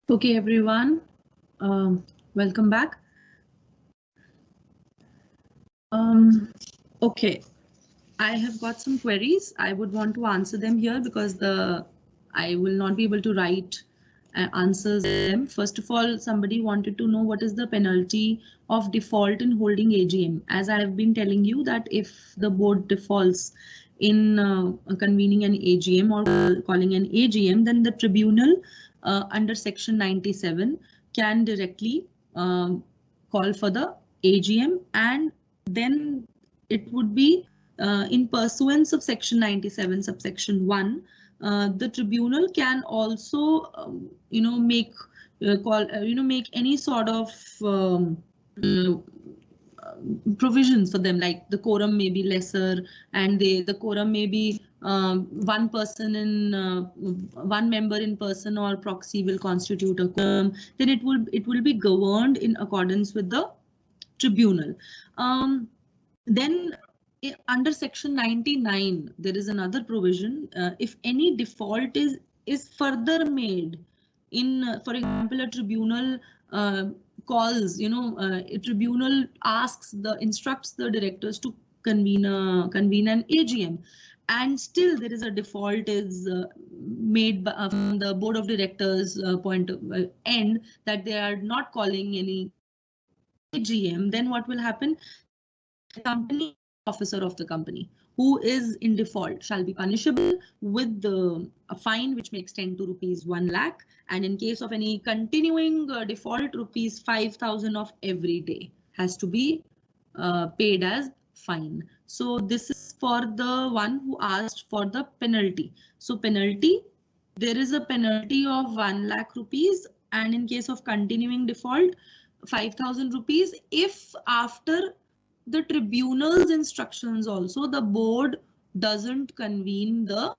Okay, everyone, welcome back. Okay, I have got some queries. I would want to answer them here because I will not be able to write answers them. First of all, somebody wanted to know what is the penalty of default in holding AGM. As I have been telling you that if the board defaults in convening an AGM or calling an AGM, then the tribunal under section 97 can directly call for the AGM, and then it would be in pursuance of section 97 subsection 1. The tribunal can also make make any sort of provisions for them, like the quorum may be lesser and the quorum may be one person in one member in person or proxy will constitute a quorum. Then it will be governed in accordance with the tribunal. Then under section 99 there is another provision. If any default is further made in for example, a tribunal calls, a tribunal instructs the directors to convene an AGM, and still there is a default is made from the board of directors point of end that they are not calling any AGM, then what will happen? The company officer of the company who is in default shall be punishable with a fine which may extend to rupees 1 lakh, and in case of any continuing default, rupees 5,000 of every day has to be paid as fine. So this is for the one who asked for the penalty. So penalty, there is a penalty of 1 lakh rupees, and in case of continuing default, 5,000 rupees if after the tribunal's instructions also the board doesn't convene the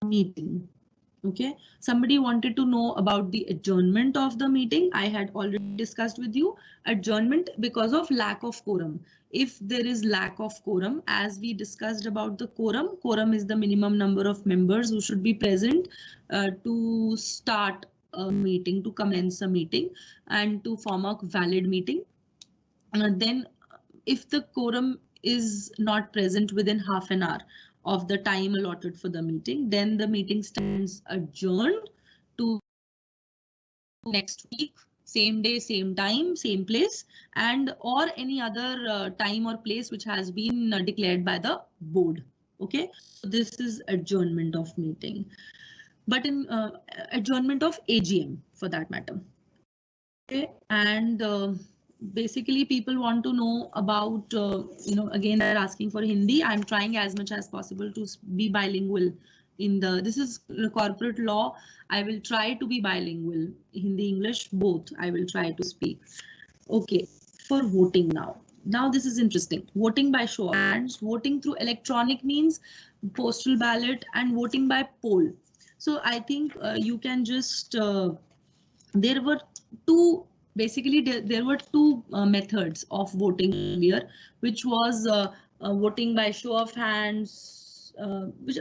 meeting. Okay, somebody wanted to know about the adjournment of the meeting. I had already discussed with you adjournment because of lack of quorum. If there is lack of quorum, as we discussed about the quorum is the minimum number of members who should be present to start a meeting, to commence a meeting and to form a valid meeting. Then if the quorum is not present within half an hour of the time allotted for the meeting, then the meeting stands adjourned to next week, same day, same time, same place, and or any other time or place which has been declared by the board. Okay, so this is adjournment of meeting, but in adjournment of AGM for that matter. Okay, and basically people want to know about, again they're asking for Hindi. I'm trying as much as possible to be bilingual in this is corporate law. I will try to be bilingual, Hindi, English, both. I will try to speak. Okay, for voting now. Now this is interesting. Voting by show of hands, voting through electronic means, postal ballot, and voting by poll. So I think you can just, there were two, basically there were two methods of voting earlier, which was voting by show of hands,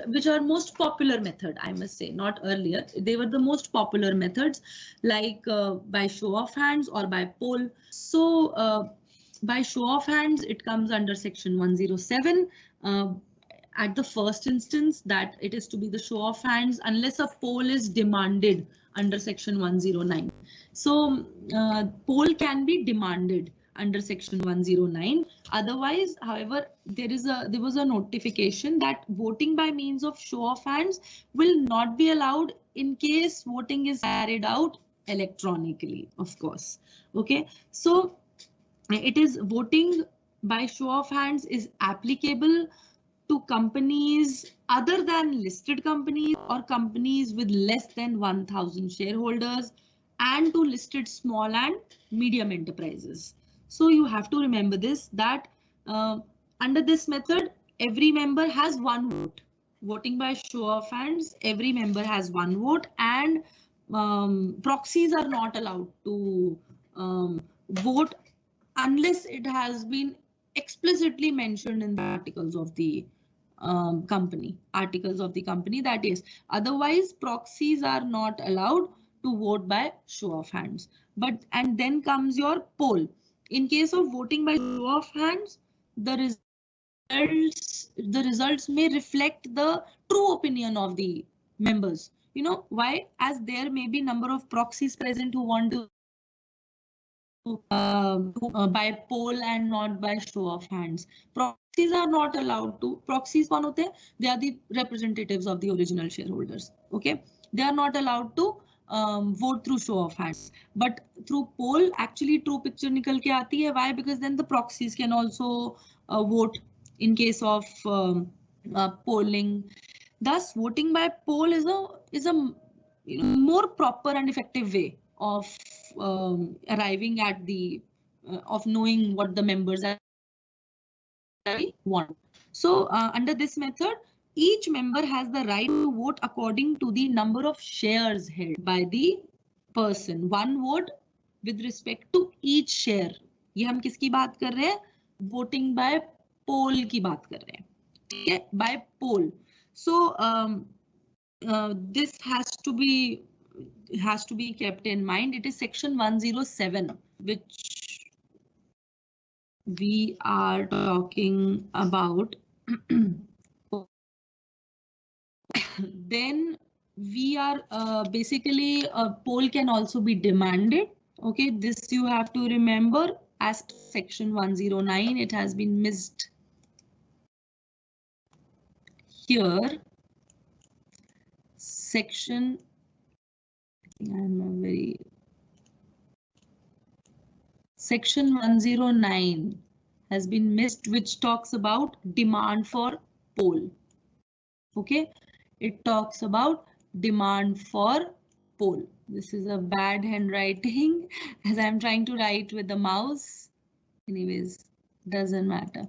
which are most popular method, I must say. Not earlier, they were the most popular methods, like by show of hands or by poll. So by show of hands, it comes under section 107. At the first instance, that it is to be the show of hands unless a poll is demanded under section 109. So poll can be demanded under section 109. Otherwise, however, there was a notification that voting by means of show of hands will not be allowed in case voting is carried out electronically, of course. Okay, so it is voting by show of hands is applicable to companies other than listed companies or companies with less than 1,000 shareholders, and to listed small and medium enterprises. So you have to remember this, that under this method, every member has one vote. Voting by show of hands, every member has one vote, and proxies are not allowed to vote unless it has been explicitly mentioned in the articles of the company, that is. Otherwise, proxies are not allowed to vote by show of hands. And then comes your poll. In case of voting by show of hands, the results may reflect the true opinion of the members. You know why? As there may be number of proxies present who want to by poll and not by show of hands. Proxies are not allowed to. Proxies कौन होते हैं? They are the representatives of the original shareholders. Okay, they are not allowed to vote through show of hands, but through poll actually true picture निकल के आती है. Why? Because then the proxies can also vote in case of polling. Thus, voting by poll is a more proper and effective way of arriving at the of knowing what the members want. So under this method, each member has the right to vote according to the number of shares held by the person. One vote with respect to each share. ये हम किसकी बात कर रहे हैं? Voting by poll की बात कर रहे हैं. ठीक है? By poll. So this has to be kept in mind. It is section 107 which we are talking about. Then we are basically a poll can also be demanded. Okay, this you have to remember as section 109. It has been missed here. Section Section 109 has been missed, which talks about demand for poll. Okay, it talks about demand for poll. This is a bad handwriting as I'm trying to write with the mouse. Anyways, doesn't matter.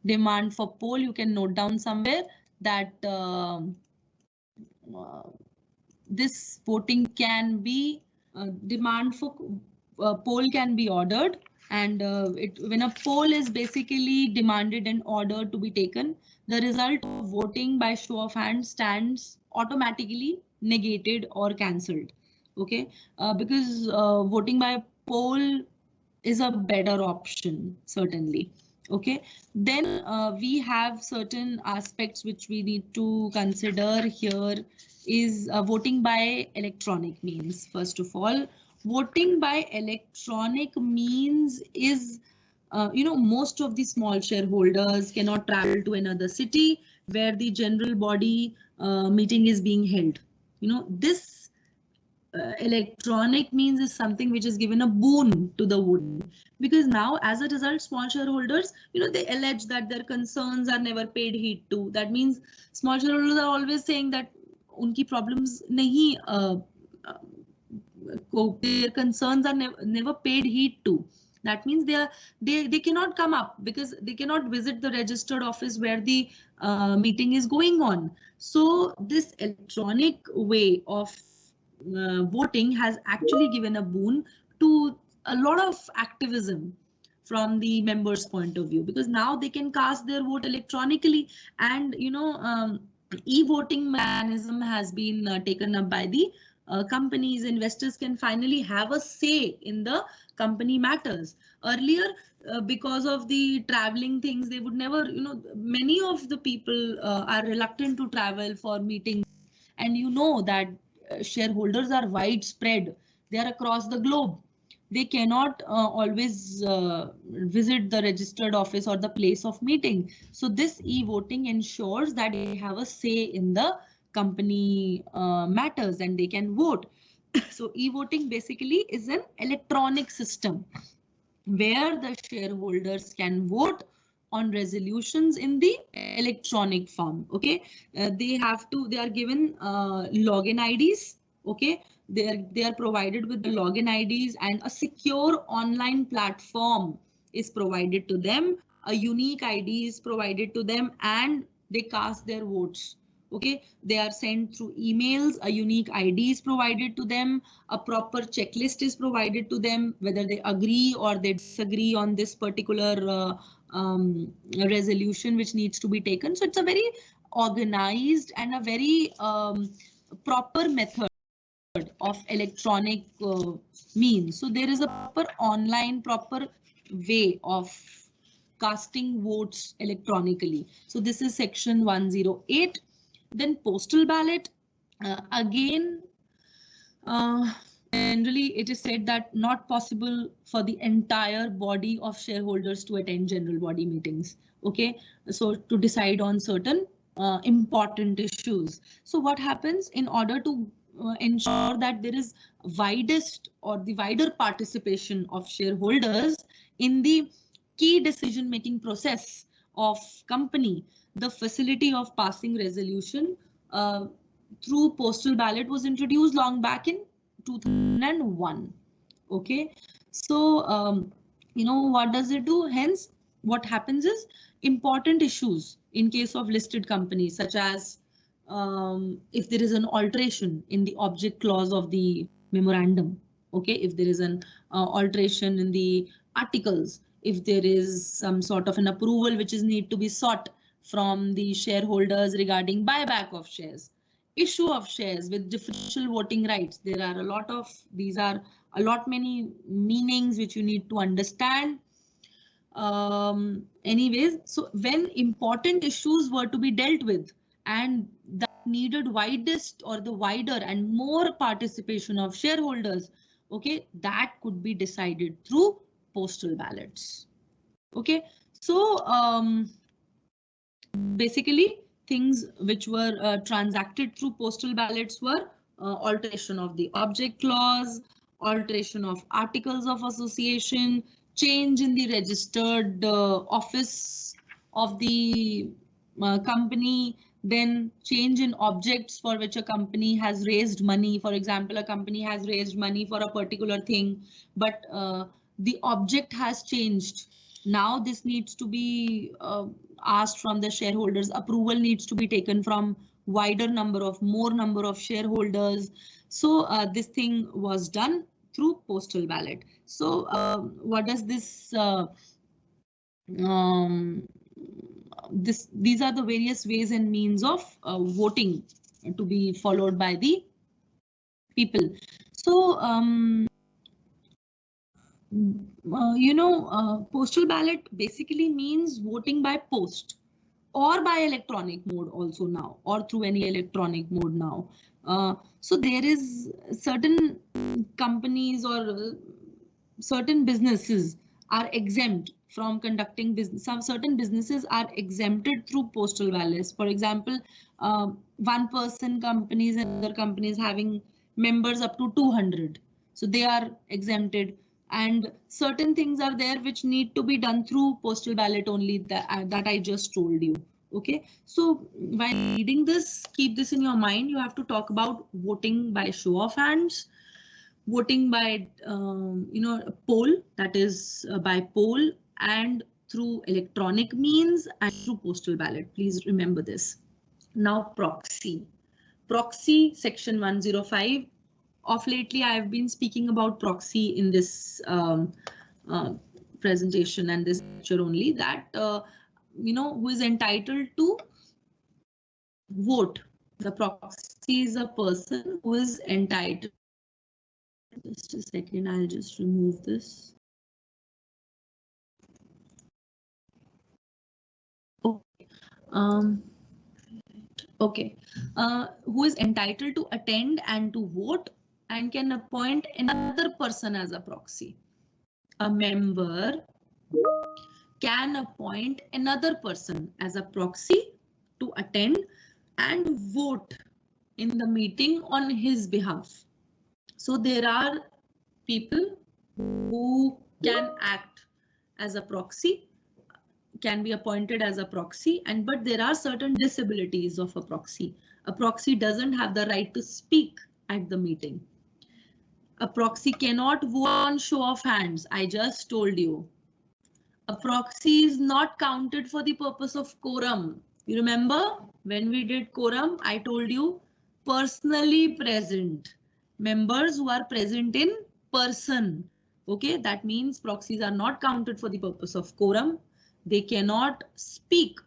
Demand for poll, you can note down somewhere that this voting can be demand for poll can be ordered, and when a poll is basically demanded and ordered to be taken, the result of voting by show of hands stands automatically negated or cancelled. Okay, because voting by poll is a better option, certainly. Okay, then we have certain aspects which we need to consider here is voting by electronic means. First of all, voting by electronic means is, most of the small shareholders cannot travel to another city where the general body meeting is being held. This electronic means is something which is given a boon to the voting, because now as a result small shareholders, they allege that their concerns are never paid heed to. That means small shareholders are always saying that unki problems nahi their concerns are never paid heed to. That means they cannot come up because they cannot visit the registered office where the meeting is going on. So this electronic way of voting has actually given a boon to a lot of activism from the members' point of view, because now they can cast their vote electronically, and e-voting mechanism has been taken up by the companies. Investors can finally have a say in the company matters. Earlier, because of the traveling things, they would never, many of the people are reluctant to travel for meetings, and that shareholders are widespread. They are across the globe. They cannot always visit the registered office or the place of meeting. So this e-voting ensures that they have a say in the company matters and they can vote. So e-voting basically is an electronic system where the shareholders can vote on resolutions in the electronic form. Okay, they are given login IDs. Okay, they are provided with the login IDs, and a secure online platform is provided to them. A unique ID is provided to them, and they cast their votes. Okay, they are sent through emails. A unique ID is provided to them. A proper checklist is provided to them, whether they agree or they disagree on this particular resolution which needs to be taken. So it's a very organized and a very proper method of electronic means. So there is a proper online, proper way of casting votes electronically. So this is section 108. Then postal ballot. Again, generally it is said that not possible for the entire body of shareholders to attend general body meetings. Okay, so to decide on certain important issues. So what happens in order to ensure that there is widest or the wider participation of shareholders in the key decision making process of company, the facility of passing resolution through postal ballot was introduced long back in 2001. Okay, so what does it do? Hence, what happens is important issues in case of listed companies, such as if there is an alteration in the object clause of the memorandum. Okay, if there is an alteration in the articles, if there is some sort of an approval which is need to be sought from the shareholders regarding buyback of shares, issue of shares with differential voting rights. There are a lot of, these are a lot many meanings which you need to understand. Anyways, so when important issues were to be dealt with and that needed widest or the wider and more participation of shareholders, okay, that could be decided through postal ballots. Okay, so basically things which were transacted through postal ballots were alteration of the object clause, alteration of articles of association, change in the registered office of the company, then change in objects for which a company has raised money. For example, a company has raised money for a particular thing, but the object has changed. Now this needs to be asked from the shareholders. Approval needs to be taken from more number of shareholders. So this thing was done through postal ballot. So what does this these are the various ways and means of voting to be followed by the people. So postal ballot basically means voting by post or by electronic mode also now, or through any electronic mode now. So there is certain companies or certain businesses are exempt from conducting business. Some certain businesses are exempted through postal ballots. For example, one person companies and other companies having members up to 200. So they are exempted. And certain things are there which need to be done through postal ballot only, that I just told you. Okay, so while reading this, keep this in your mind. You have to talk about voting by show of hands, voting by poll, that is by poll, and through electronic means and through postal ballot. Please remember this. Now proxy. Proxy, section 105. Of lately, I have been speaking about proxy in this presentation and this lecture only, that who is entitled to vote. The proxy is a person who is entitled. Just a second, I'll just remove this. Okay. Okay. Who is entitled to attend and to vote and can appoint another person as a proxy. A member can appoint another person as a proxy to attend and vote in the meeting on his behalf. So there are people who can act as a proxy, can be appointed as a proxy, but there are certain disabilities of a proxy. A proxy doesn't have the right to speak at the meeting. A proxy cannot vote on show of hands. I just told you. A proxy is not counted for the purpose of quorum. You remember when we did quorum, I told you personally present. Members who are present in person. Okay, that means proxies are not counted for the purpose of quorum. They cannot speak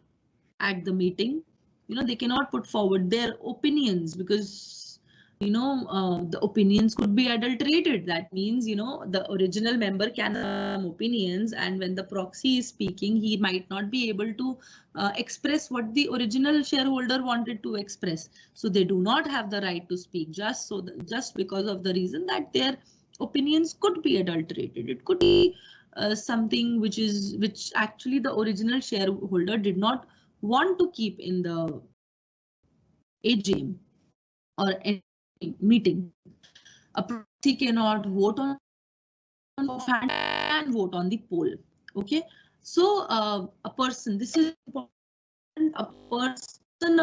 at the meeting. They cannot put forward their opinions because the opinions could be adulterated. That means, the original member can have opinions, and when the proxy is speaking, he might not be able to express what the original shareholder wanted to express. So they do not have the right to speak, just because of the reason that their opinions could be adulterated. It could be something which actually the original shareholder did not want to keep in the AGM or any meeting. A proxy cannot vote on hand and vote on the poll. Okay, so a person, this is important, a person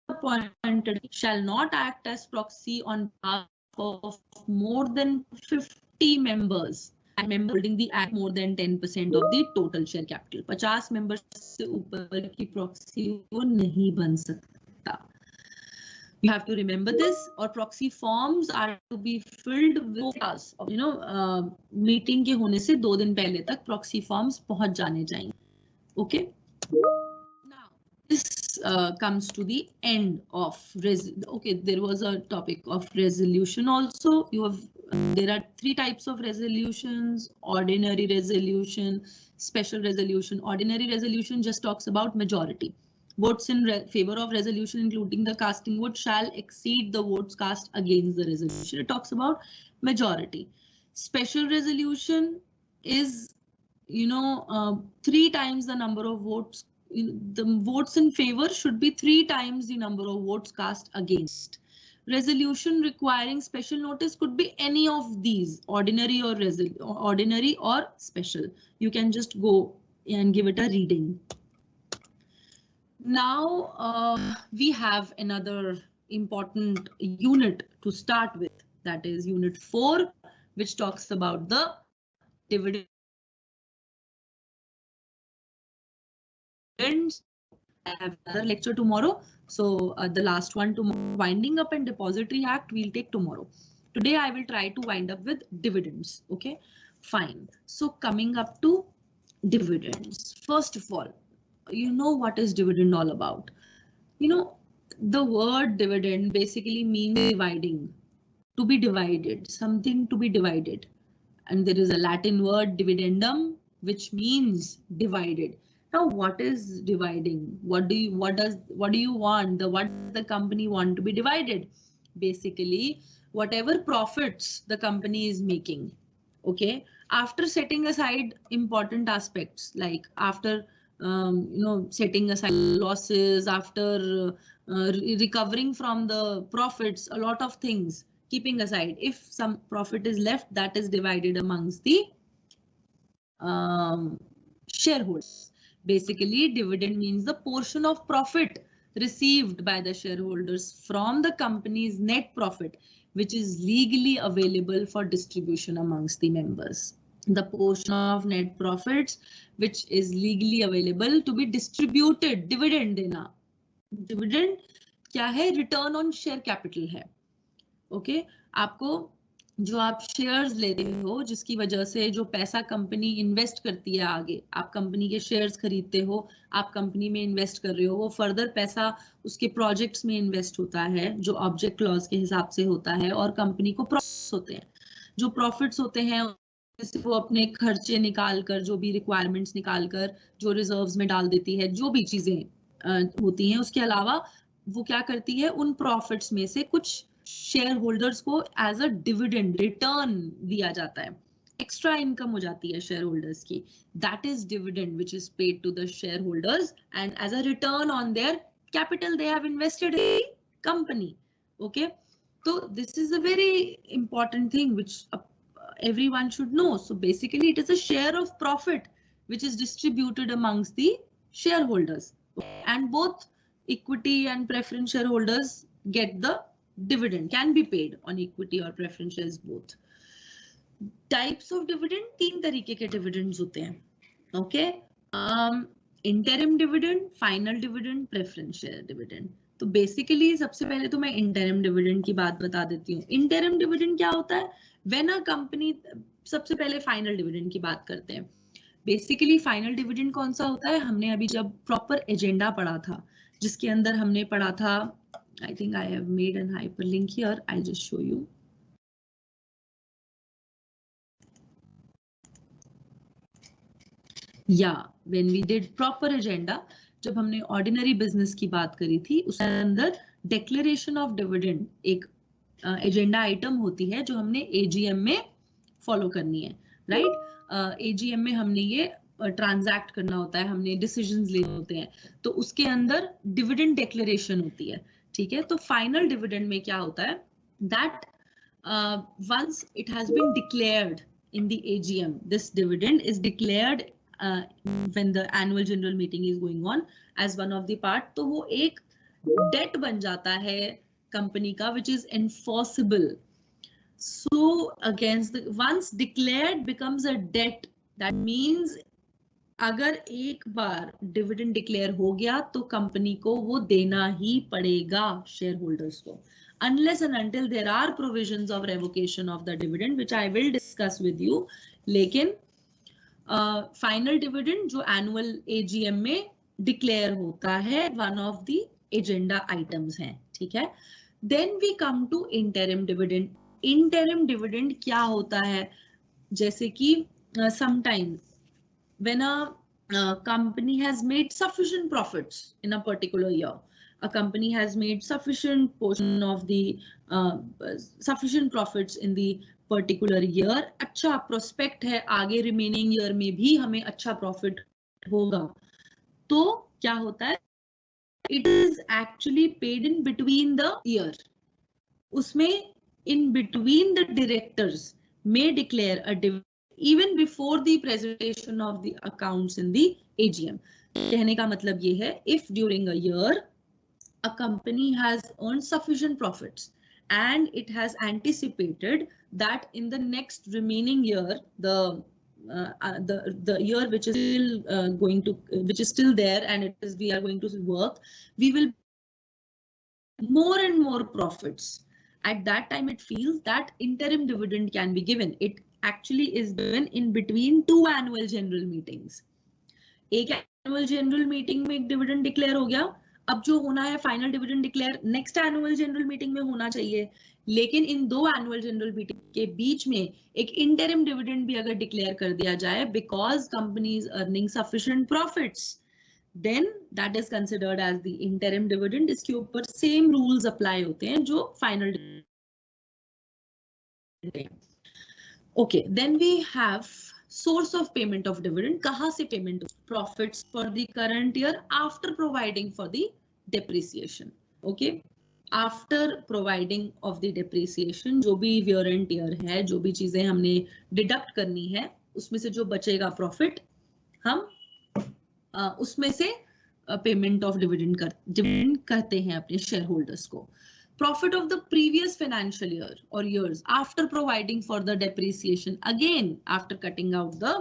appointed shall not act as proxy on behalf of more than 50 members and member holding the act more than 10% of the total share capital. 50 members से ऊपर की proxy वो नहीं बन सकता. You have to remember this, or proxy forms are to be filled with us. Meeting के होने से 2 दिन पहले तक proxy forms पहुंच जाने चाहिए. Okay. Now this comes to the end of okay. There was a topic of resolution also. There are 3 types of resolutions: ordinary resolution, special resolution. Ordinary resolution just talks about majority. Votes in favor of resolution, including the casting vote, shall exceed the votes cast against the resolution. It talks about majority. Special resolution is, 3 times the number of votes. The votes in favor should be 3 times the number of votes cast against. Resolution requiring special notice could be any of these, ordinary or special. You can just go and give it a reading. Now we have another important unit to start with, that is unit 4, which talks about the dividends. I have another lecture tomorrow, so the last one tomorrow, Winding Up and Depository Act, we'll take tomorrow. Today I will try to wind up with dividends. Okay, fine. So coming up to dividends, first of all, what is dividend all about? The word dividend basically means dividing, to be divided, something to be divided. And there is a Latin word dividendum, which means divided. Now, what is dividing? What do you want? What does the company want to be divided? Basically, whatever profits the company is making. Okay, after setting aside important aspects, like after setting aside losses, after recovering from the profits, a lot of things keeping aside, if some profit is left, that is divided amongst the shareholders. Basically, dividend means the portion of profit received by the shareholders from the company's net profit, which is legally available for distribution amongst the members. The portion of net profits which is legally available to be distributed. Dividend देना, dividend क्या है? Return on share capital है. Okay, आपको जो आप shares लेते हो, जिसकी वजह से जो पैसा कंपनी इन्वेस्ट करती है आगे, आप कंपनी के शेयर्स खरीदते हो, आप कंपनी में इन्वेस्ट कर रहे हो, वो फर्दर पैसा उसके प्रोजेक्ट्स में इन्वेस्ट होता है, जो ऑब्जेक्ट क्लॉज के हिसाब से होता है, और कंपनी को प्रॉफिट्स होते हैं. जो प्रॉफिट्स होते हैं वो अपने खर्चे निकाल कर, जो भी रिक्वायरमेंट्स निकाल कर, जो रिजर्व्स में डाल देती है, जो भी चीजें होती हैं, उसके अलावा वो क्या करती है, उन प्रॉफिट्स में से कुछ शेयर होल्डर्स को एज अ डिविडेंड रिटर्न दिया जाता है. एक्स्ट्रा इनकम हो जाती है शेयर होल्डर्स की. That is dividend which is paid to the share holders and as a return on their capital they have invested in company. Okay, तो this is a very important thing which everyone should know. So basically it is a share of profit which is distributed amongst the shareholders, and both equity and preference shareholders get the dividend, can be paid on equity or preference shares both. Types of dividend, 3 तरीके के dividends होते हैं. Okay, interim dividend, final dividend, preference share dividend. तो basically सबसे पहले तो मैं interim dividend की बात बता देती हूँ. इंटरिम डिविडेंड क्या होता है? व्हेन अ कंपनी, सबसे पहले फाइनल डिविडेंड की बात करते हैं. बेसिकली फाइनल डिविडेंड कौन सा होता है? हमने अभी जब प्रॉपर एजेंडा पढ़ा था, जिसके अंदर हमने पढ़ा था I think I have made an hyperlink here. I'll just show you. Yeah, when we did proper agenda, जब हमने ordinary business की बात करी थी, उसके अंदर declaration of dividend एक agenda item होती है जो हमने AGM में follow करनी है, right? AGM में हमने ये transact करना होता है, हमने decisions लेने होते हैं, तो उसके अंदर dividend declaration होती है, ठीक है? तो final dividend में क्या होता है? That once it has been declared in the AGM, this dividend is declared when the annual general meeting is going on as one of the part, तो वो एक debt बन जाता है company का, which is enforceable. So against the once declared becomes a debt. That means अगर एक बार dividend declare हो गया तो company को वो देना ही पड़ेगा shareholders को, unless and until there are provisions of revocation of the dividend, which I will discuss with you. लेकिन फाइनल डिविडेंड जो एनुअल एजीएम में डिक्लेयर होता है, one of the agenda items हैं, ठीक है? Then we come to interim dividend. Interim dividend क्या होता है? जैसे कि sometimes when a company has made sufficient profits in a particular year, a company has made sufficient portion of the sufficient profits in the particular year, अच्छा prospect है आगे remaining year में भी हमें अच्छा प्रॉफिट होगा, तो क्या होता है? It is actually paid in between the year. उसमें in between the directors may declare a dividend even before the presentation of the accounts in the AGM. कहने का मतलब ये है, if during a year a company has earned sufficient profits and it has anticipated that in the next remaining year, the year which is still which is still there, and it is we are going to work, we will more and more profits. At that time, it feels that interim dividend can be given. It actually is given in between two annual general meetings. एक annual general meeting में एक dividend declare हो गया, अब जो होना है final dividend declare next annual general meeting में होना चाहिए, लेकिन इन दो एनुअल जनरल मीटिंग के बीच में एक इंटरिम डिविडेंड भी अगर डिक्लेयर कर दिया जाए because company is earning sufficient profits, then that is considered as the interim dividend. इसके ऊपर सेम रूल्स अप्लाई होते हैं जो final. Okay, then we have source of payment of dividend. कहाँ से payment? Profits for the current year after providing for the depreciation. Okay, after providing of the depreciation, जो भी year and year है, जो भी चीजें हमने deduct करनी है, उसमें से जो बचेगा profit, हम उसमें से payment of dividend करते हैं अपने shareholders को. Profit of the previous financial year or years after providing for the depreciation, again after cutting out the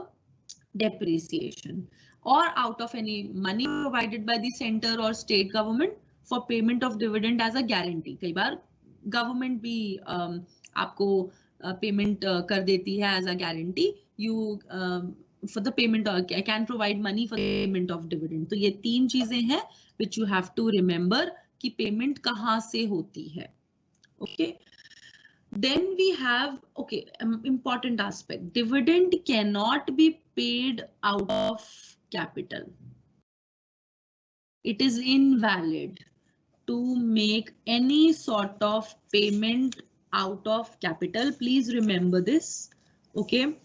depreciation, or out of any money provided by the center or state government for payment of dividend as a guarantee. कई बार government भी आपको payment कर देती है as a guarantee. You for the payment can provide money for the payment of dividend. तो ये तीन चीजें हैं which you have to remember कि पेमेंट कहाँ से होती है. Okay, then we have okay important aspect, dividend cannot be paid out of capital. It is invalid to make any sort of payment out of capital. Please remember this. Okay,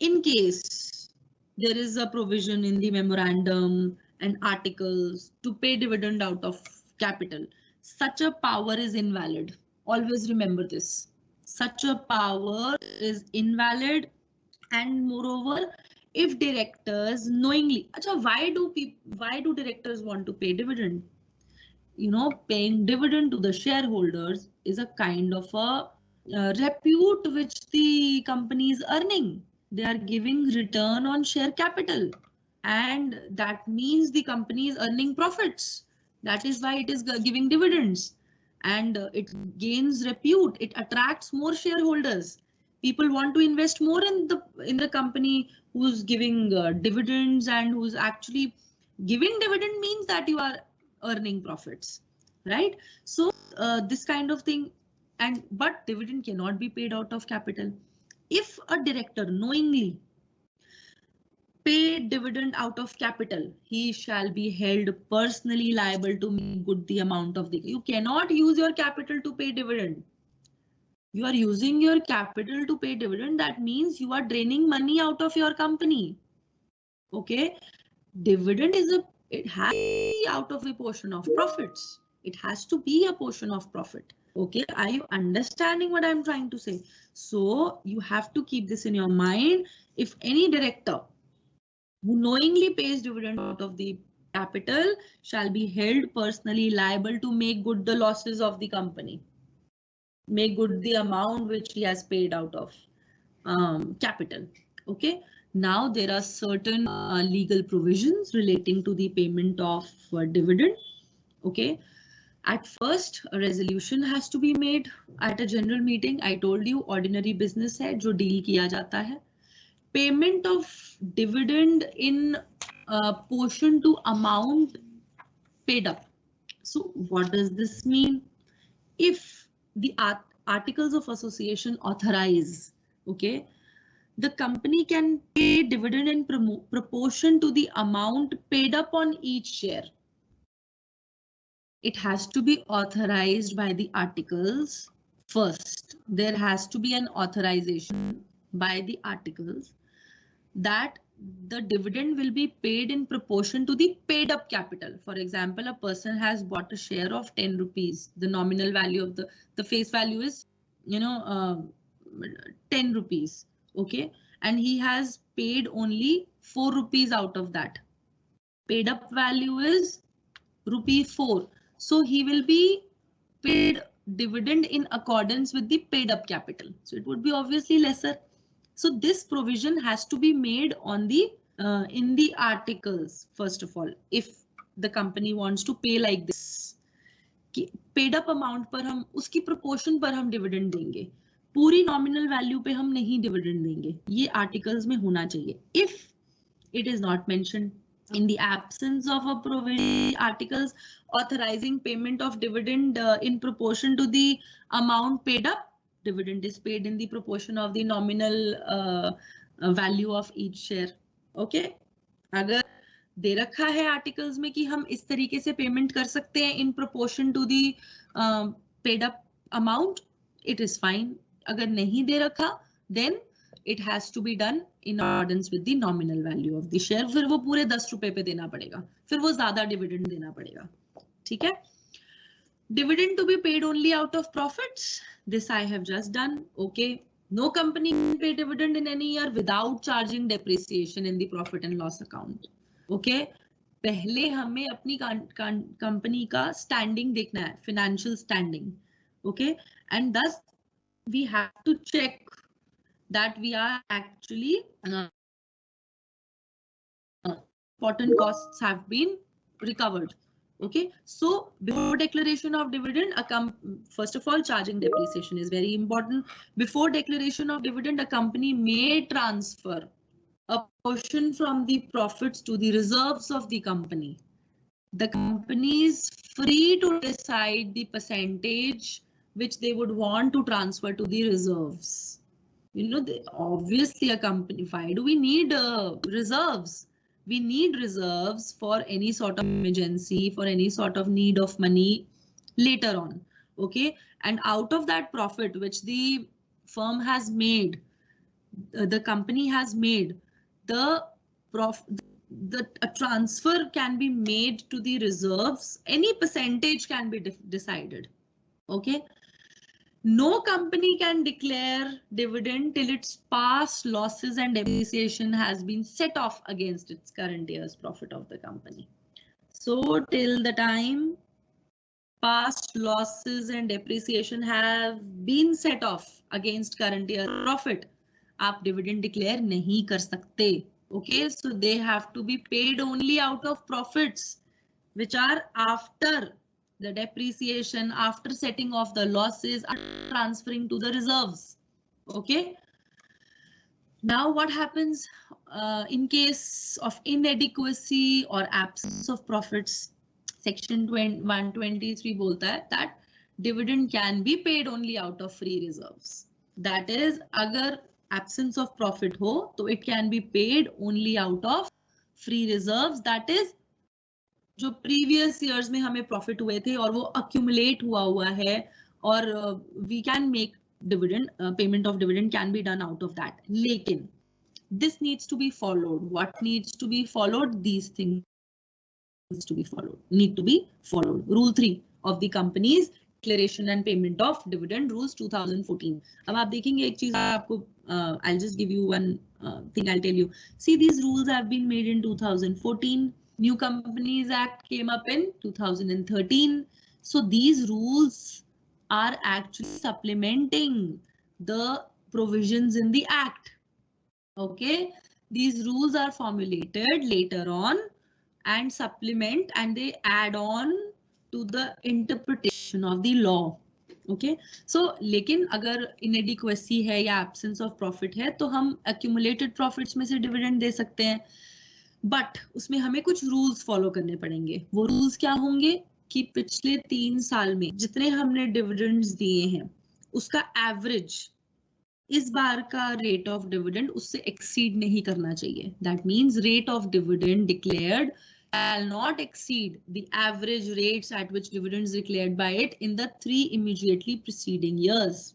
in case there is a provision in the memorandum and articles to pay dividend out of capital, such a power is invalid. Always remember this. Such a power is invalid, and moreover, if directors knowingly, acha, why do directors want to pay dividend? You know, paying dividend to the shareholders is a kind of a repute which the company is earning. They are giving return on share capital, and that means the company is earning profits. That is why it is giving dividends, and it gains repute. It attracts more shareholders. People want to invest more in the company who's giving dividends, and who's actually giving dividend means that you are earning profits. right? So this kind of thing, but dividend cannot be paid out of capital. If a director knowingly pay dividend out of capital, he shall be held personally liable to make good the amount of the. You cannot use your capital to pay dividend. You are using your capital to pay dividend. That means you are draining money out of your company. Okay, dividend is it has to be out of a portion of profits. It has to be a portion of profit. Okay, are you understanding what I'm trying to say? So you have to keep this in your mind. If any director who knowingly pays dividend out of the capital shall be held personally liable to make good the losses of the company, make good the amount which he has paid out of capital. Okay, now there are certain legal provisions relating to the payment of dividend. Okay, at first a resolution has to be made at a general meeting. I told you ordinary business है जो deal किया जाता है. Payment of dividend in portion to amount paid up. So what does this mean? If the articles of association authorize, okay, the company can pay dividend in proportion to the amount paid up on each share. It has to be authorized by the articles first. There has to be an authorization by the articles that the dividend will be paid in proportion to the paid up capital. For example, a person has bought a share of 10 rupees. The nominal value of the face value is, 10 rupees. Okay. And he has paid only 4 rupees out of that. Paid up value is ₹4. So he will be paid dividend in accordance with the paid up capital. So it would be obviously lesser. So this provision has to be made on the in the articles. First of all, if the company wants to pay like this, paid up amount पर हम उसकी proportion पर हम dividend देंगे, पूरी nominal value पे हम नहीं dividend देंगे, ये articles में होना चाहिए. If it is not mentioned, in the absence of a provision articles authorizing payment of dividend in proportion to the amount paid up, dividend is paid in the proportion of the nominal value of each share. Okay, अगर दे रखा है articles में कि हम इस तरीके से payment कर सकते हैं in proportion to the paid up amount, it is fine. अगर नहीं दे रखा, then it has to be done in accordance with the nominal value of the share. फिर वो पूरे 10 रुपए पे देना पड़ेगा, फिर वो ज्यादा डिविडेंड देना पड़ेगा. ठीक है. Dividend to be paid only out of profits. This I have just done. Okay. No company can pay dividend in any year without charging depreciation in the profit and loss account. Okay. पहले हमें अपनी company का standing देखना है, financial standing. Okay. And thus we have to check that we are actually important costs have been recovered. Okay, so before declaration of dividend, first of all, charging depreciation is very important. Before declaration of dividend, a company may transfer a portion from the profits to the reserves of the company. The company is free to decide the percentage which they would want to transfer to the reserves. Obviously a company, why do we need reserves? We need reserves for any sort of emergency, for any sort of need of money later on. Okay, and out of that profit which the firm has made, the company has made, a transfer can be made to the reserves. Any percentage can be decided. Okay. No company can declare dividend till its past losses and depreciation has been set off against its current year's profit of the company. So till the time past losses and depreciation have been set off against current year profit, आप dividend declare नहीं कर सकते. Okay, so they have to be paid only out of profits which are after the depreciation, after setting off the losses, and transferring to the reserves. Okay. Now what happens in case of inadequacy or absence of profits? Section 123 बोलता है that dividend can be paid only out of free reserves. That is, अगर absence of profit हो तो it can be paid only out of free reserves. That is, जो previous years में हमें profit हुए थे और वो accumulate हुआ है और we can make dividend, payment of dividend can be done out of that. लेकिन this needs to be followed. What needs to be followed? These things need to be followed. Rule 3 of the company's declaration and payment of dividend rules 2014. अब आप देखेंगे एक चीज आपको, I'll just give you one thing. I'll tell you. See, these rules have been made in 2014. New Companies Act came up in 2013. So these rules are actually supplementing the provisions in the Act. Okay, these rules are formulated later on and supplement and they add on to the interpretation of the law. Okay, so लेकिन अगर inadequacy है या absence of profit है तो हम accumulated profits में से dividend दे सकते हैं, but उसमें हमें कुछ rules follow करने पड़ेंगे. वो rules क्या होंगे कि पिछले 3 साल में जितने हमने dividends दिए हैं उसका average इस बार का rate of dividend उससे exceed नहीं करना चाहिए. That means rate of dividend declared shall not exceed the average rates at which dividends declared by it in the 3 immediately preceding years.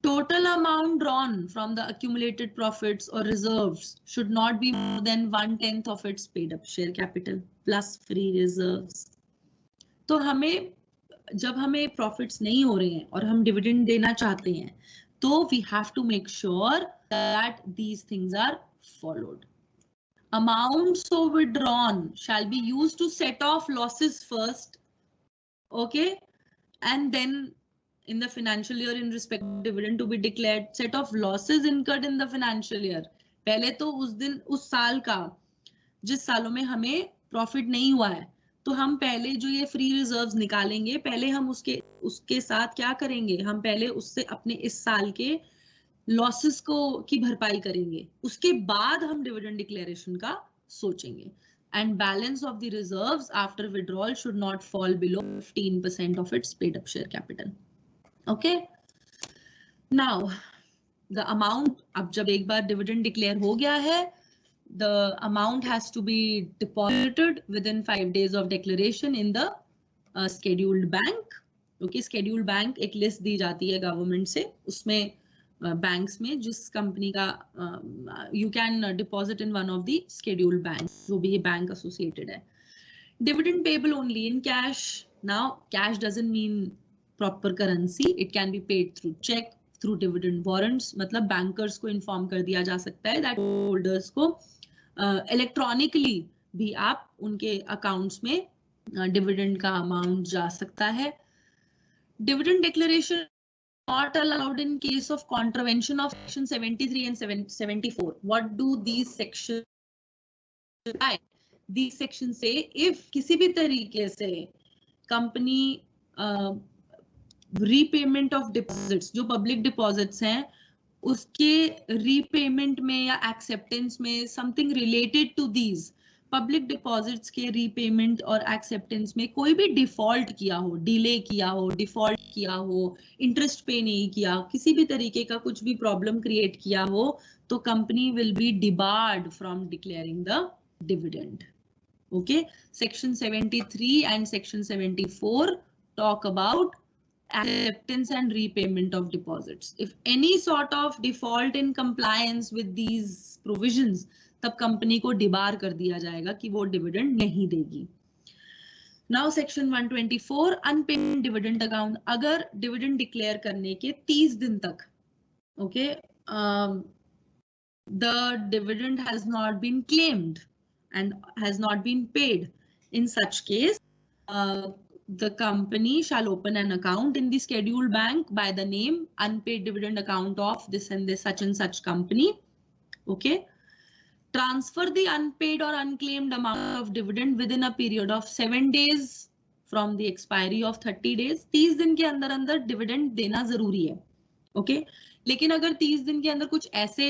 Total amount drawn from the accumulated profits or reserves should not be more than 1/10 of its paid up share capital plus free reserves. तो हमें जब हमें profits नहीं हो रहे हैं और हम dividend देना चाहते हैं तो we have to make sure that these things are followed. Amounts so withdrawn shall be used to set off losses first, okay, and then in the financial year in respect of dividend to be declared, set off losses incurred in the financial year. पहले तो उस दिन उस साल का जिस सालों में हमें प्रॉफिट नहीं हुआ है तो हम पहले जो ये फ्री रिजर्व्स निकालेंगे, पहले हम उसके साथ क्या करेंगे, हम पहले उससे अपने इस साल के लॉसेस की भरपाई करेंगे, उसके बाद हम डिविडेंड डिक्लेरेशन का सोचेंगे. And balance of the reserves after withdrawal should not fall below 15% of its paid up share capital. Okay. Now the amount, अब जब एक बार dividend declare हो गया है, the amount has to be deposited within 5 days of declaration in the scheduled bank. Okay, scheduled bank एक list दी जाती है government से, उसमें banks में जिस company का you can deposit in one of the scheduled banks, जो भी bank associated है. Dividend payable only in cash. Now cash doesn't mean proper currency. It can be paid through check, through dividend warrants. मतलब bankers को inform कर दिया जा सकता है that holders को electronically भी आप उनके accounts में dividend का amount जा सकता है. Dividend declaration not allowed in case of contravention of section 73 and 74. What do these sections say? These sections say if किसी भी तरीके से company repayment of deposits, जो public deposits हैं, उसके repayment में या acceptance में something related to these public deposits के repayment और acceptance में कोई भी default किया हो, delay किया हो, default किया हो, interest pay नहीं किया, किसी भी तरीके का कुछ भी problem create किया हो, तो company will be debarred from declaring the dividend. Okay, section 73 and section 74 talk about acceptance and repayment of deposits. If any sort of default in compliance with these provisions, तब कंपनी को debar कर दिया जाएगा कि वो डिविडेंड नहीं देगी. Now section 124 unpaid dividend account. अगर डिविडेंड डिक्लेयर करने के 30 दिन तक okay the dividend has not been claimed and has not been paid, in such case the company shall open an account in the scheduled bank by the name unpaid dividend account of this and this such and such company. Okay. Transfer the unpaid or unclaimed amount of dividend within a period of 7 days from the expiry of 30 days. 30 दिन के अंदर अंदर dividend देना जरूरी है. Okay. लेकिन अगर 30 दिन के अंदर कुछ ऐसे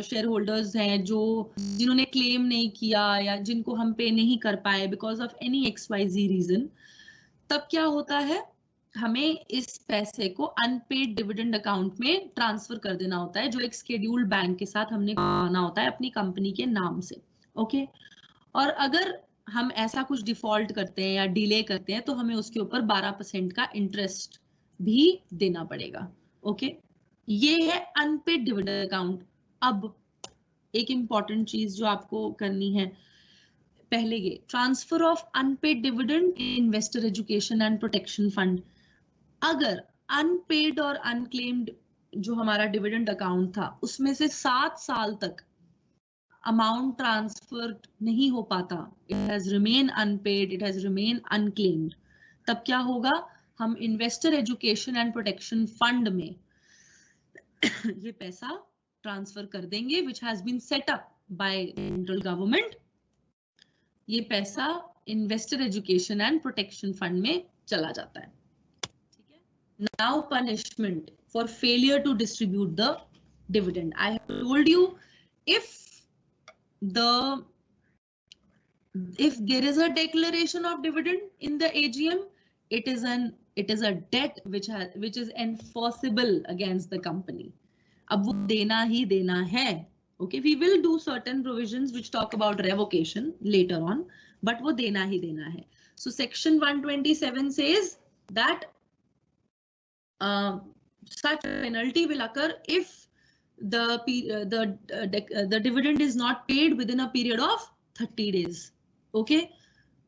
शेयर होल्डर्स हैं जो जिन्होंने क्लेम नहीं किया या जिनको हम पे नहीं कर पाए because of any XYZ reason, तब क्या होता है, हमें इस पैसे को अनपेड डिविडेंड अकाउंट में ट्रांसफर कर देना होता है, जो एक शेड्यूल्ड बैंक के साथ हमने करना होता है अपनी कंपनी के नाम से। ओके, और अगर हम ऐसा कुछ डिफॉल्ट करते हैं या डिले करते हैं तो हमें उसके ऊपर 12% का इंटरेस्ट भी देना पड़ेगा। ओके, ये है अनपेड डिविडेंड अकाउंट। अब एक इंपॉर्टेंट चीज जो आपको करनी है, पहले ये transfer of unpaired dividend investor education and protection fund. अगर अनपेड और अनक्लेम्ड जो हमारा डिविडेंड अकाउंट था उसमें से 7 साल तक अमाउंट ट्रांसफर नहीं हो पाता, it has remain unpaid, it has remain unclaimed, तब क्या होगा, हम investor education and protection fund में ये पैसा ट्रांसफर कर देंगे, which has been set up by central government. ये पैसा investor education and protection fund में चला जाता है। ठीक है, now punishment for failure to distribute the dividend. I have told you, if there is a declaration of dividend in the AGM, it is a debt which is enforceable against the company. अब वो देना ही देना है। Okay, we will do certain provisions which talk about revocation later on, but वो देना ही देना है। So section 127 says that such penalty will occur if the dividend is not paid within a period of 30 days. Okay,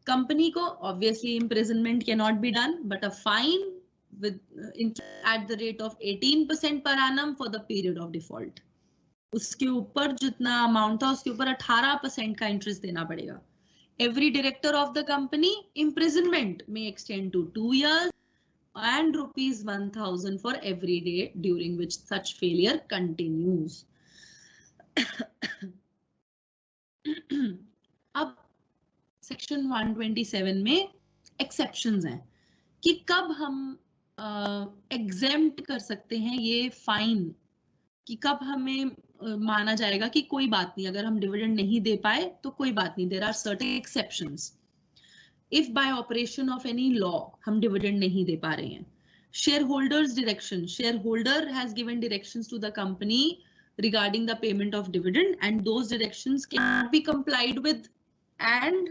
company ko obviously imprisonment cannot be done, but a fine with at the rate of 18% per annum for the period of default. उसके ऊपर जितना amount था उसके ऊपर 18% का interest देना पड़ेगा। Every director of the company, imprisonment may extend to 2 years and rupees 1,000 for every day during which such failure continues. अब सेक्शन 127 में एक्सेप्शंस हैं कि कब हम एग्जेम्प्ट कर सकते हैं ये फाइन, कि कब हमें माना जाएगा कि कोई बात नहीं, अगर हम डिविडेंड नहीं दे पाए तो कोई बात नहीं, there are certain exceptions. If by operation of any law हम डिविडेंड नहीं दे पा रहे हैं, shareholders direction, shareholder has given directions to the company regarding the payment of dividend and those directions cannot be complied with and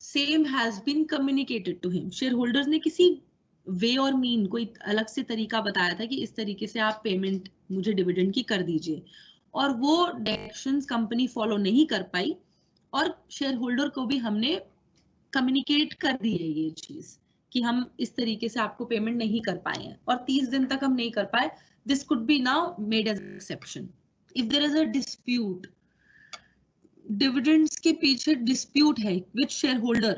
same has been communicated to him. shareholders ने किसी वे और mean कोई अलग से तरीका बताया था कि इस तरीके से आप पेमेंट मुझे डिविडेंड की कर दीजिए, और वो डायरेक्शंस कंपनी फॉलो नहीं कर पाई और शेयर होल्डर को भी हमने कम्युनिकेट कर दी है ये चीज कि हम इस तरीके से आपको पेमेंट नहीं कर पाए हैं और 30 दिन तक हम नहीं कर पाए। This could be now made as exception. If there is a dispute, dividends के पीछे dispute है with shareholder,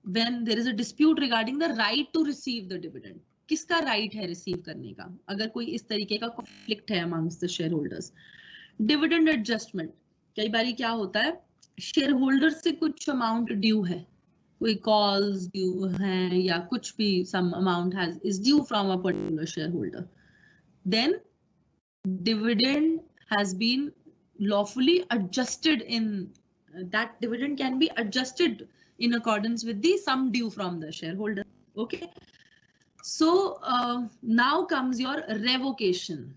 when there is a dispute regarding the right to receive the dividend, किसका right है receive करने का, अगर कोई इस तरीके का conflict है amongst the shareholders. Dividend adjustment, कई बारी क्या होता है, shareholder से कुछ amount due है, कोई calls due है या कुछ भी some amount is due from a particular shareholder. Then dividend has been lawfully adjusted in that dividend can be adjusted in accordance with the sum due from the shareholder. Okay, so now comes your revocation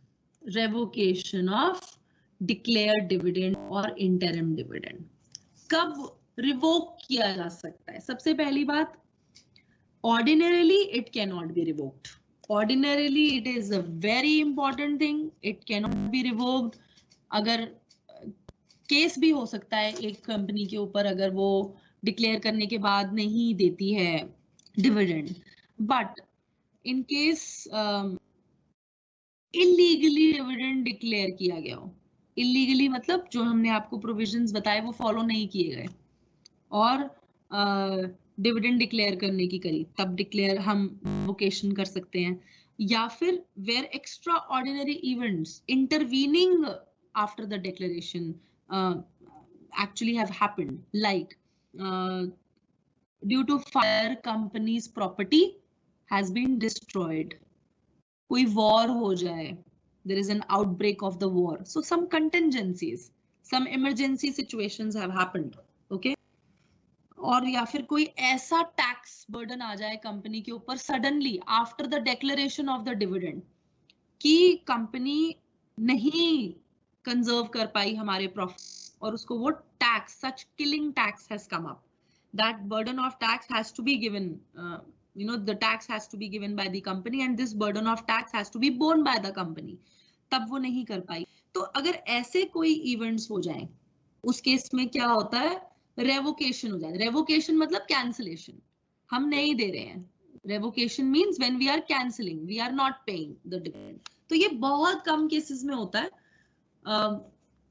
of declared dividend or interim dividend. कब revoke किया जा सकता है? सबसे पहली बात, ordinarily it cannot be revoked. Ordinarily it is a very important thing, it cannot be revoked. अगर case भी हो सकता है एक कंपनी के ऊपर अगर वो डिक्लेयर करने के बाद नहीं देती है dividend, but in case illegally dividend declare किया गया हो, इलीगली मतलब जो हमने आपको प्रोविजंस बताए वो फॉलो नहीं किए गए और डिविडेंड डिक्लेयर करने की करी, तब डिक्लेयर हम वोकेशन कर सकते हैं। या फिर where extraordinary events intervening after the declaration actually have happened, like due to fire company's property has been destroyed, कोई war हो जाए, there is an outbreak of the war, so some contingencies, some emergency situations have happened, okay? और या फिर कोई ऐसा tax burden आ जाए company के ऊपर suddenly after the declaration of the dividend कि कंपनी नहीं कंजर्व कर पाई हमारे प्रॉफिट और उसको वो tax, such killing tax has come up, that burden of tax has to be given, the tax has to be given by the company and this burden of tax has to be borne by the company, तब वो नहीं कर पाई। तो अगर ऐसे कोई events हो जाएं, उस केस में क्या होता है, रेवोकेशन हो जाए। रेवोकेशन मतलब कैंसिलेशन, हम नहीं दे रहे हैं। Revocation means when we are cancelling, we are not paying the dividend. तो ये बहुत कम केसेस में होता है।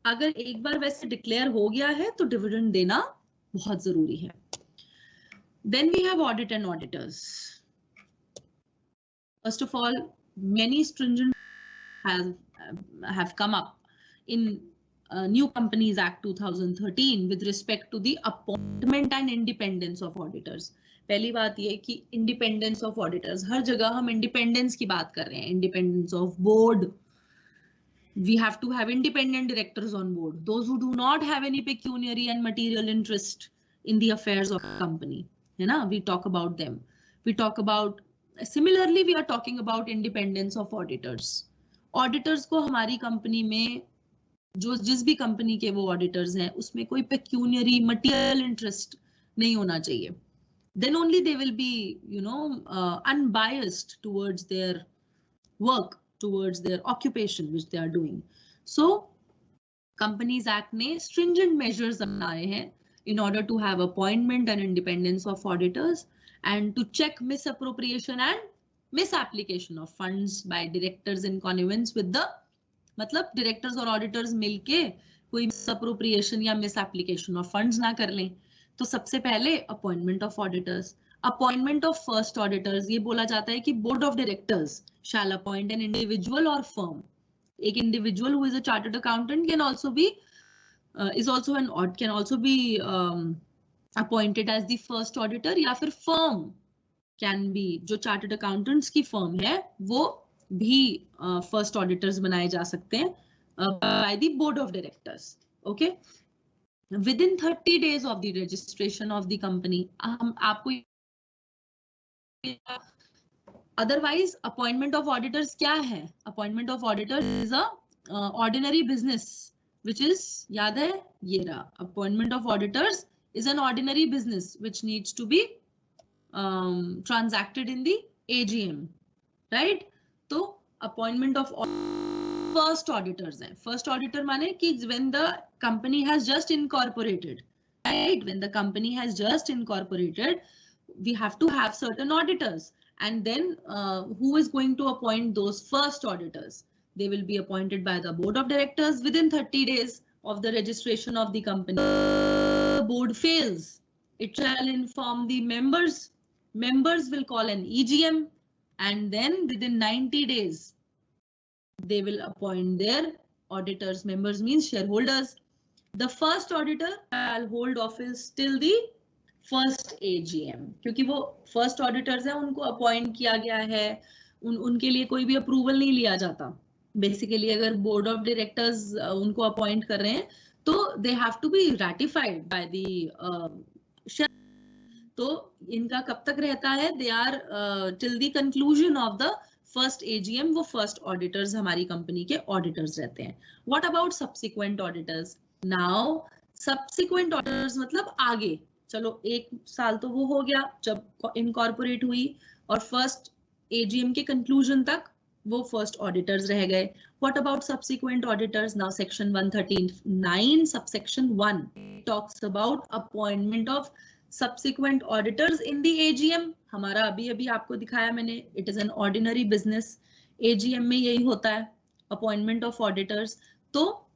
अगर एक बार वैसे डिक्लेयर हो गया है तो डिविडेंड देना बहुत जरूरी है। Then we have audit and auditors. First of all, many stringent have come up in New Companies Act 2013 with respect to the appointment and independence of auditors. पहली बात ये कि independence of auditors, हर जगह हम independence की बात कर रहे हैं। Independence of board. We have to have independent directors on board. Those who do not have any pecuniary and material interest in the affairs of the company. है ना, we talk about them. We talk about, similarly we are talking about independence of auditors. Auditors को हमारी company में जो जिस भी company के वो ऑडिटर्स हैं उसमें कोई पेक्यूनियरी मटेरियल इंटरेस्ट नहीं होना चाहिए. Then only they will be, unbiased towards their work, towards their occupation which they are doing. So Companies Act ने stringent measures बनाए हैं in order to have appointment and independence of auditors and to check misappropriation and misapplication of funds by directors in connivence with the, मतलब directors और auditors मिलके कोई misappropriation या misapplication of funds ना कर लें। तो सबसे पहले appointment of auditors, appointment of first auditors, ये बोला जाता है कि board of directors shall appoint an individual or firm. एक individual who is a chartered accountant can also be can also be appointed as the first auditor, या फिर firm can be, जो chartered accountants की firm है वो भी first auditors बनाए जा सकते हैं by the board of directors. Okay, within 30 days of the registration of the company, हम आपको otherwise appointment of auditors क्या है? Appointment of auditors is a ordinary business which is, याद है ये रहा, appointment of auditors is an ordinary business which needs to be transacted in the AGM, right? तो appointment of first auditors है। First auditor माने कि when the company has just incorporated, right? When the company has just incorporated, we have to have certain auditors, and then who is going to appoint those first auditors? They will be appointed by the board of directors within 30 days of the registration of the company. The board fails, it shall inform the members. Members will call an EGM, and then within 90 days, they will appoint their auditors. Members means shareholders. The first auditor shall hold office till the first AGM, क्योंकि वो first auditors हैं, उनको appoint किया गया है, उनके लिए कोई भी approval नहीं लिया जाता। Basically, अगर board of directors उनको appoint कर रहे हैं, तो they have to be ratified by the तो इनका कब तक रहता है? They are till the conclusion of the first AGM, वो first auditors हमारी कंपनी के auditors रहते हैं। What about subsequent auditors? Now, subsequent auditors मतलब आगे, चलो एक साल तो वो हो गया जब इनकॉर्पोरेट हुई और फर्स्ट AGM के कंक्लूजन तक वो फर्स्ट ऑडिटर्स रह गए। What about subsequent auditors? Now section 139 subsection 1 talks about appointment of subsequent auditors in the AGM। हमारा अभी आपको दिखाया मैंने, it is an ordinary business, AGM में यही होता है अपॉइंटमेंट ऑफ ऑडिटर्स। तो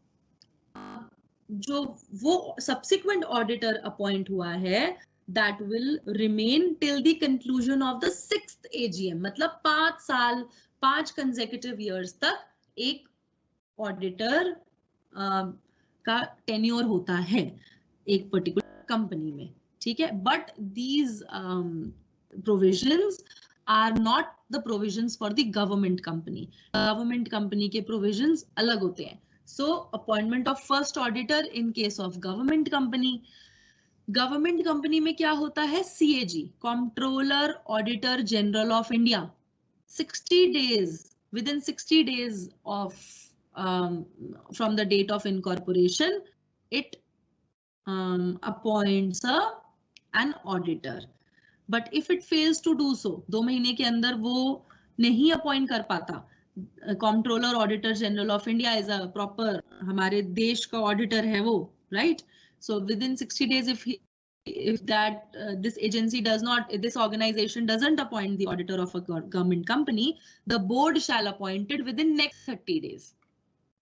जो वो सब्सिक्वेंट ऑडिटर अपॉइंट हुआ है, that will remain till the conclusion of the 6th AGM, मतलब 5 साल, 5 consecutive years तक एक ऑडिटर का टेन्योर होता है एक पर्टिकुलर कंपनी में, ठीक है। But these provisions are not the provisions for the government company. Government company के provisions अलग होते हैं. So appointment of first auditor in case of government company. Government company में क्या होता है? CAG, Comptroller Auditor General of India. 60 days, within 60 days of from the date of incorporation, it appoints an auditor. But if it fails to do so, 2 महीने के अंदर वो नहीं appoint कर पाता, controller auditor general of India is a proper हमारे देश का ऑडिटर है वो, right? So with in 60 days if that this agency does not, this organization doesn't appoint the auditor of a government company, the board shall appoint it within next 30 days.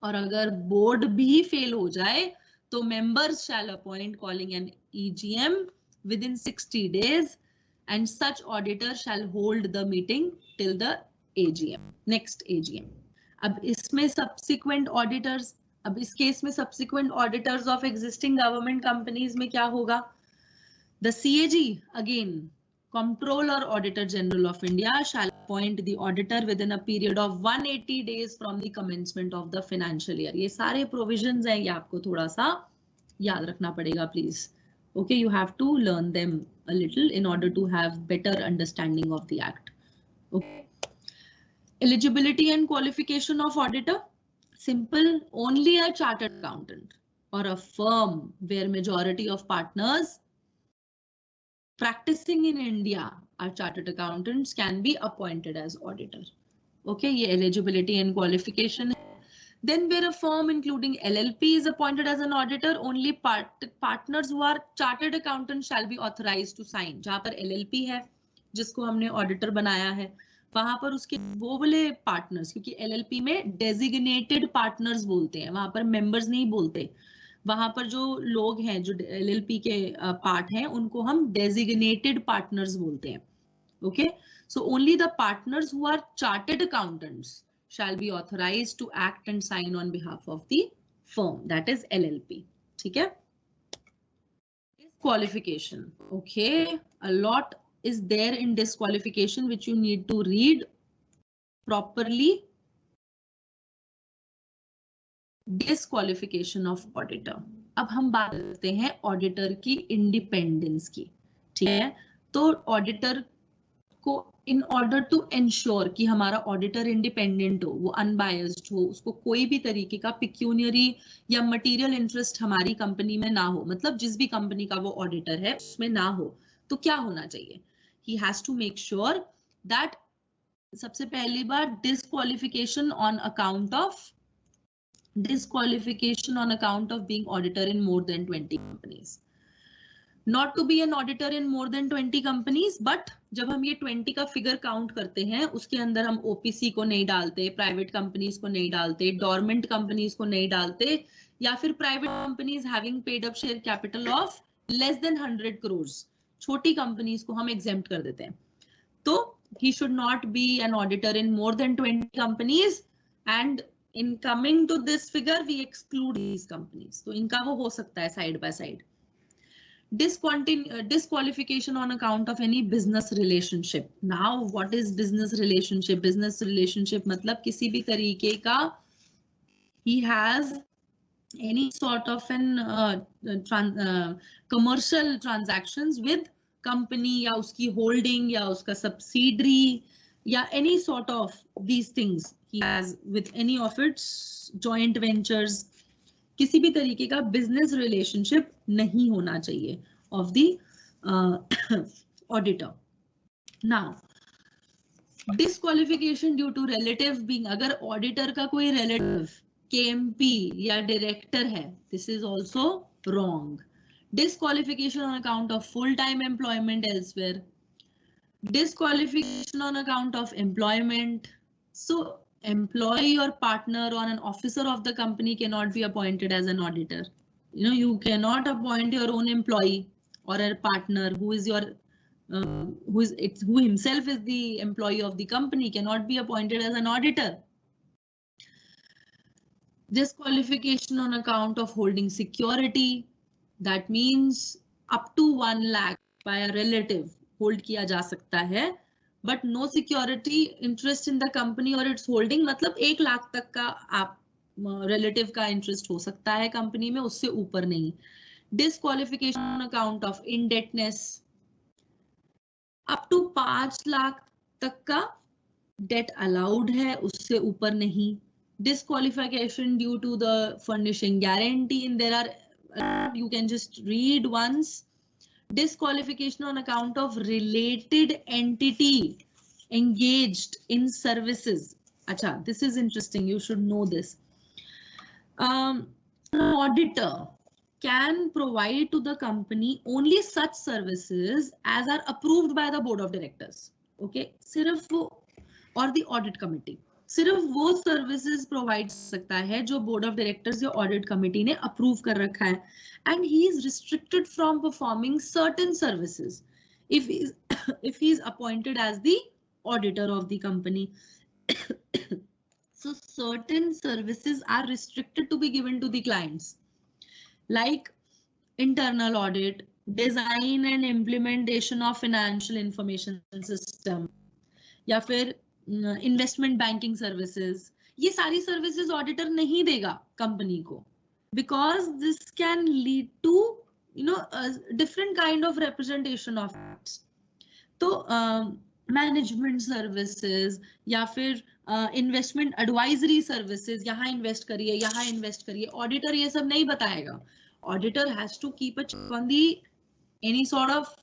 और अगर board भी fail हो जाए तो members shall appoint calling an EGM within 60 days and such auditor shall hold the meeting till the AGM, next AGM. अब इसमें subsequent auditors, अब इस केस में subsequent auditors of existing government companies में क्या होगा? The CAG, again, Comptroller Auditor General of India shall appoint the auditor within a period of 180 days from the commencement of the financial year. ये सारे provisions हैं, ये आपको थोड़ा सा याद रखना पड़ेगा, please. Okay, you have to learn them a little in order to have better understanding of the act. Okay. Eligibility and qualification of auditor. Simple, only a chartered accountant or a firm where majority of partners practicing in India are chartered accountants can be appointed as auditor. Okay, ये eligibility and qualification. Then where a firm including LLP is appointed as an auditor, only partners who are chartered accountants shall be authorized to sign. जहाँ पर LLP है, जिसको हमने auditor बनाया है, वहां पर उसके वो वाले partners, क्योंकि LLP में designated partners बोलते हैं, वहां पर members नहीं बोलते. वहां पर जो लोग हैं जो LLP के पार्ट हैं उनको हम designated partners बोलते हैं. Okay, so only the partners who are chartered accountants shall be authorized to act and sign on behalf of the firm, that is LLP. ठीक है? Disqualification. Okay, a lot is there in disqualification which you need to read properly. Disqualification of auditor. अब हम बात करते हैं auditor की independence की, ठीक है? तो ऑडिटर को इन ऑर्डर टू एंश्योर कि हमारा ऑडिटर इंडिपेंडेंट हो, वो अनबायस्ड हो, उसको कोई भी तरीके का पिक्यूनियरी या मटेरियल इंटरेस्ट हमारी कंपनी में ना हो, मतलब जिस भी कंपनी का वो ऑडिटर है उसमें ना हो, तो क्या होना चाहिए? He has to make sure that सबसे पहली बार disqualification on account of disqualification on account of being auditor in more than 20 companies. Not to be an auditor in more than 20 companies, but जब हम ये 20 का फिगर काउंट करते हैं उसके अंदर हम OPC को नहीं डालते, प्राइवेट कंपनीज को नहीं डालते, डोरमेंट कंपनीज को नहीं डालते, या फिर private companies having paid up share capital of less than 100 crores, छोटी कंपनीज को हम एग्जेम्प्ट कर देते हैं. तो he should not be an auditor in more than 20 companies, and in coming to this figure we exclude these companies. तो इनका वो हो सकता है side by side. Disqualification on account of any business relationship. Now what is business relationship? Business relationship मतलब किसी भी तरीके का he has any sort of an commercial transactions with company या उसकी holding या उसका subsidiary या any sort of these things he has with any of its joint ventures. किसी भी तरीके का business relationship नहीं होना चाहिए of the auditor. Now, disqualification due to relative being, अगर auditor का कोई relative KMP या director है, this is also wrong. Disqualification on account of full-time employment elsewhere. Disqualification on account of employment. So employee or partner or an officer of the company cannot be appointed as an auditor. You know, you cannot appoint your own employee or a partner who is your who himself is the employee of the company cannot be appointed as an auditor. Disqualification on account of holding security. That means up to 1 lakh by a relative hold किया जा सकता है but no security interest in the company or its holding, मतलब 1 लाख तक का आप relative का interest हो सकता है company में, उससे ऊपर नहीं. Disqualification on account of indebtedness, up to 5 lakh तक का debt allowed है, उससे ऊपर नहीं. Disqualification due to the furnishing guarantee, and there are, you can just read once. Disqualification on account of related entity engaged in services. Acha, this is interesting, you should know this. An auditor can provide to the company only such services as are approved by the board of directors. Okay, सिर्फ वो और the audit committee सिर्फ वो services provide सकता है जो board of directors या audit committee ने अप्रूव कर रखा है, and he is restricted from performing certain services if he is appointed as the auditor of the company. So certain services are restricted to be given to the clients, like internal audit, design and implementation of financial information system, या फिर investment banking services. ये सारी services auditor नहीं देगा company को, because this can lead to different kind of representation of facts. तो management services या फिर इन्वेस्टमेंट एडवाइजरी सर्विसेज, यहाँ इन्वेस्ट करिए, यहाँ इन्वेस्ट करिए, ऑडिटर ये सब नहीं बताएगा. Auditor has to keep a check on the any sort of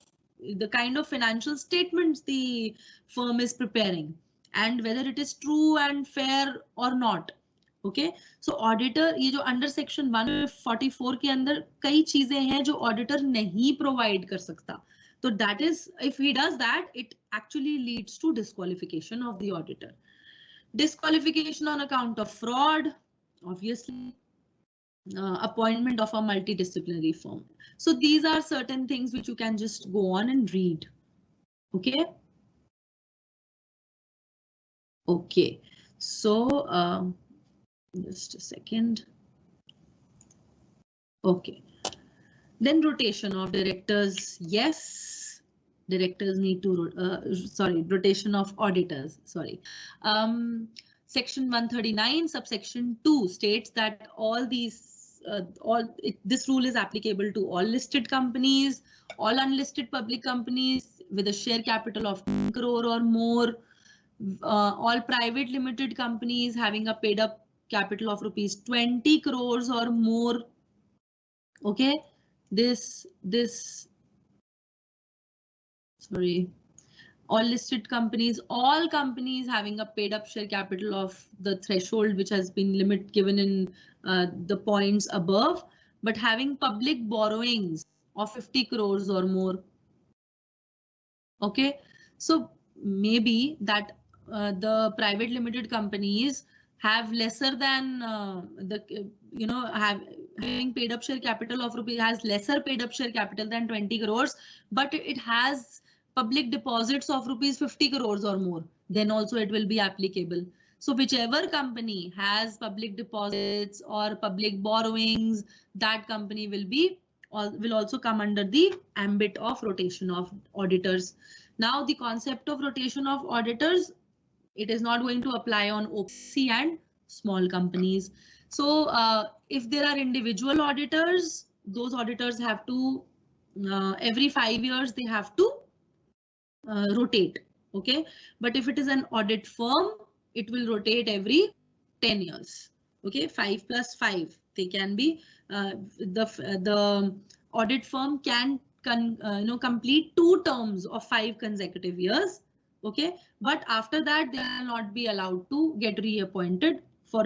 the kind of financial statements the firm is preparing and whether it is true and fair or not. Okay, so auditor, ये जो under section 144 के अंदर कई चीजें हैं जो auditor नहीं provide कर सकता, तो that is, if he does that, it actually leads to disqualification of the auditor. Disqualification on account of fraud, obviously. Appointment of a multidisciplinary firm. So these are certain things which you can just go on and read. Okay. Okay. So just a second. Okay. Then rotation of directors. Yes. Directors need to, rotation of auditors. Sorry. Section 139 subsection 2 states that all these this rule is applicable to all listed companies, all unlisted public companies with a share capital of 10 crore or more, all private limited companies having a paid up capital of rupees 20 crores or more. Okay, all listed companies, all companies having a paid up share capital of the threshold which has been given in the points above, but having public borrowings of 50 crores or more. Okay, so maybe that the private limited companies have lesser than having paid up share capital of rupees, has lesser paid up share capital than 20 crores, but it has public deposits of rupees 50 crores or more, then also it will be applicable. So whichever company has public deposits or public borrowings, that company will also come under the ambit of rotation of auditors. Now the concept of rotation of auditors, it is not going to apply on OPC and small companies. So if there are individual auditors, those auditors have to every 5 years they have to rotate. Okay, but if it is an audit firm, it will rotate every 10 years. Okay, 5 plus 5, they can be the audit firm can complete 2 terms of 5 consecutive years. Okay, but after that they will not be allowed to get reappointed for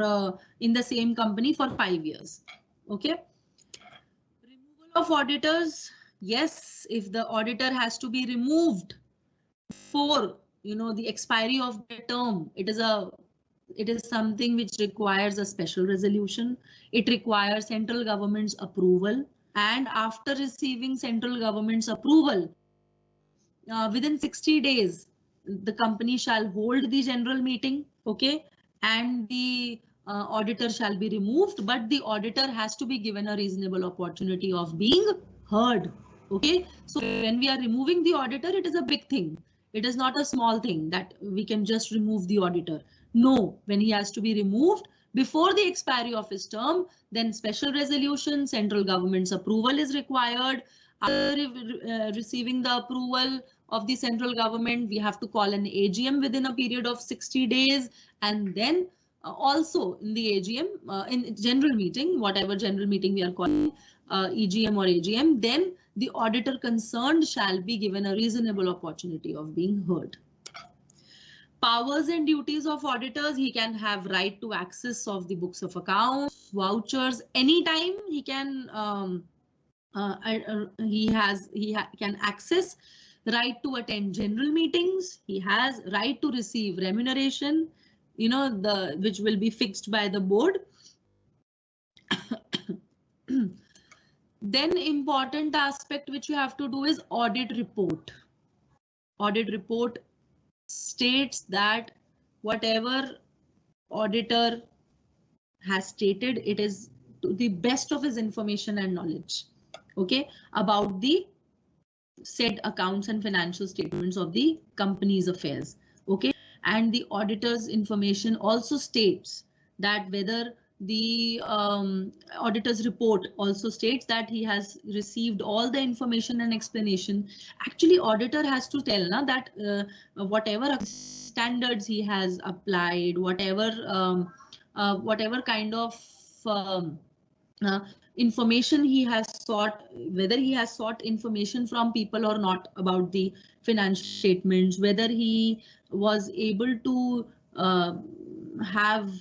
in the same company for 5 years. Okay, removal of auditors. Yes, if the auditor has to be removed for the expiry of the term, it is something which requires a special resolution. It requires central government's approval, and after receiving central government's approval, within 60 days the company shall hold the general meeting. Okay, and the auditor shall be removed, but the auditor has to be given a reasonable opportunity of being heard. Okay, so when we are removing the auditor, it is a big thing. It is not a small thing that we can just remove the auditor. No, when he has to be removed before the expiry of his term, then special resolution, central government's approval is required. After receiving the approval of the central government, we have to call an AGM within a period of 60 days. And then also in the AGM, in general meeting, whatever general meeting we are calling, EGM or AGM, then the auditor concerned shall be given a reasonable opportunity of being heard. Powers and duties of auditors: he can have right to access of the books of accounts, vouchers, anytime he can can access, right to attend general meetings, he has right to receive remuneration, which will be fixed by the board. Then important aspect which you have to do is audit report. Audit report states that whatever auditor has stated, it is to the best of his information and knowledge, okay, about the said accounts and financial statements of the company's affairs, okay. And the auditor's information also states that whether the auditor's report also states that he has received all the information and explanation. Actually, auditor has to tell na, that whatever standards he has applied, whatever kind of information he has sought, whether he has sought information from people or not about the financial statements, whether he was able to have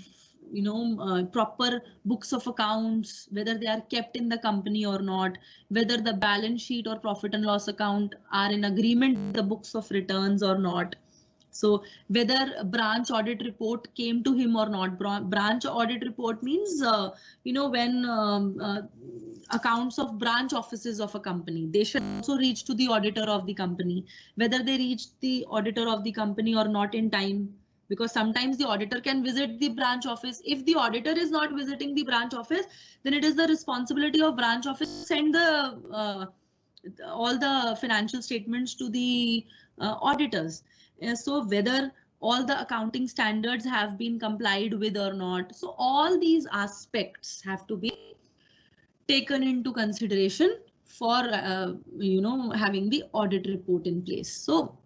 proper books of accounts, whether they are kept in the company or not, whether the balance sheet or profit and loss account are in agreement with the books of returns or not. So whether a branch audit report came to him or not. Branch audit report means, when accounts of branch offices of a company, they should also reach to the auditor of the company, whether they reach the auditor of the company or not in time. Because sometimes the auditor can visit the branch office. If the auditor is not visiting the branch office, then it is the responsibility of branch office to send the all the financial statements to the auditors. So whether all the accounting standards have been complied with or not. So all these aspects have to be taken into consideration for having the audit report in place. So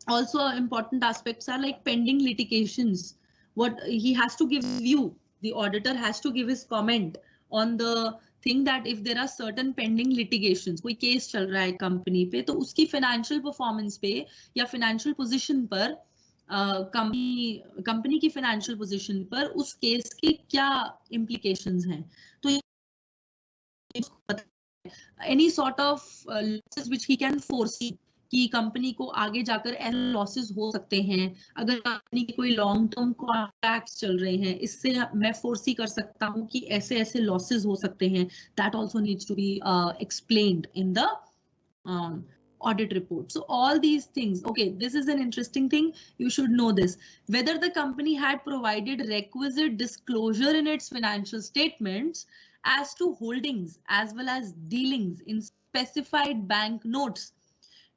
also important aspects are like pending litigations. What he has to give view, the auditor has to give his comment on the thing that if there are certain pending litigations, कोई case चल रहा है company पे, तो उसकी financial performance पे या financial position पर कंपनी की फाइनेंशियल पोजीशन पर उस केस के क्या implications हैं. तो any sort of losses which he can foresee कि कंपनी को आगे जाकर ऐसे लॉसेस हो सकते हैं, अगर कंपनी के कोई लॉन्ग टर्म कॉन्ट्रैक्ट्स चल रहे हैं, इससे मैं फोरसी कर सकता हूं कि ऐसे ऐसे लॉसेस हो सकते हैं. That also needs to be explained in the audit report. So all these things, okay, this is an interesting thing, you should know this. Whether the company had provided requisite disclosure in its financial statements as to holdings as well as dealings in specified bank notes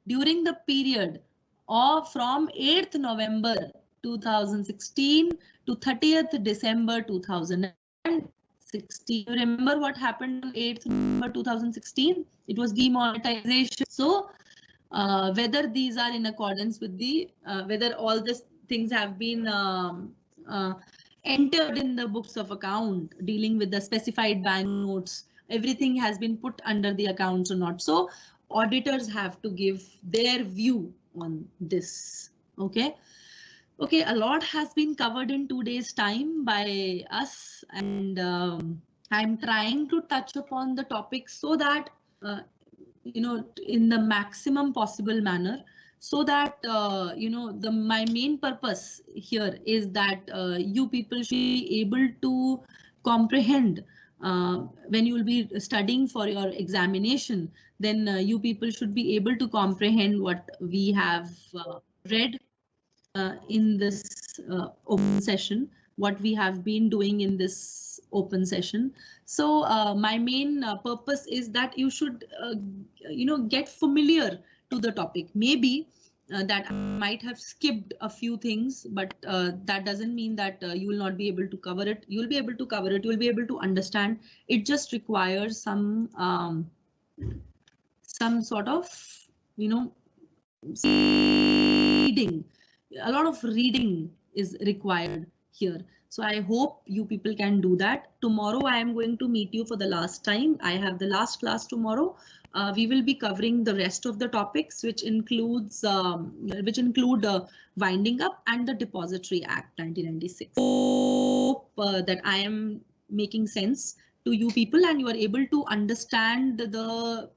during the period of from 8th November 2016 to 30th December 2016. Remember what happened on 8th November 2016? It was demonetization. So whether these are in accordance with the, whether all these things have been entered in the books of account dealing with the specified bank notes, everything has been put under the accounts or not. So auditors have to give their view on this. Okay. Okay, a lot has been covered in 2 days time by us, and I'm trying to touch upon the topic so that in the maximum possible manner, so that my main purpose here is that you people should be able to comprehend when you will be studying for your examination. Then you people should be able to comprehend what we have read in this open session, what we have been doing in this open session. So my main purpose is that you should get familiar to the topic. Maybe that I might have skipped a few things, but that doesn't mean that you will not be able to cover it. You'll be able to cover it. You'll be able to understand. It just requires some sort of, you know, reading. A lot of reading is required here. So I hope you people can do that. Tomorrow I am going to meet you for the last time. I have the last class tomorrow. We will be covering the rest of the topics, which include Winding Up and the Depository Act 1996. Hope that I am making sense to you people and you are able to understand the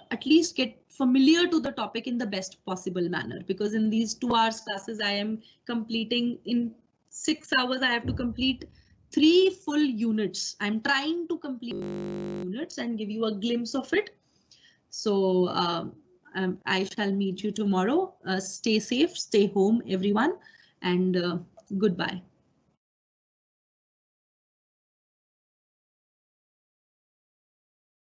at least get familiar to the topic in the best possible manner, because in these 2 hours classes I am completing, in 6 hours I have to complete 3 full units. I'm trying to complete units and give you a glimpse of it. So I shall meet you tomorrow. Stay safe, stay home everyone, and goodbye.